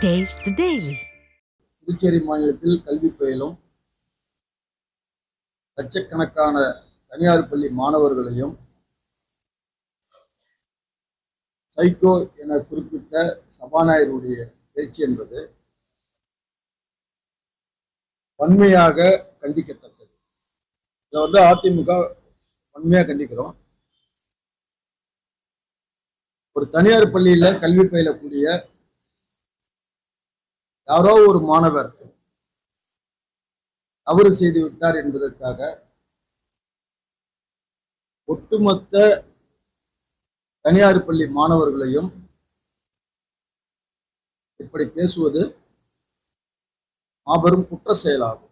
Taste the Daily. Puducherry மாநிலத்தில் கல்வி பயிலும் லட்சக்கணக்கான தனியார் பள்ளி மாணவர்களையும் சைக்கோ என குறிப்பிட்ட சபாநாயகருடைய பேச்சு என்பது வன்மையாக கண்டிக்கத்தக்கது. இதை அதிமுக வன்மையாக கண்டிக்கிறோம். ஒரு தனியார் பள்ளியில கல்வி பயிலக்கூடிய யாரோ ஒரு மாணவர் தவறு செய்து விட்டார் என்பதற்காக ஒட்டுமொத்த தனியார் பள்ளி மாணவர்களையும் இப்படி பேசுவது மாபெரும் குற்ற செயலாகும்.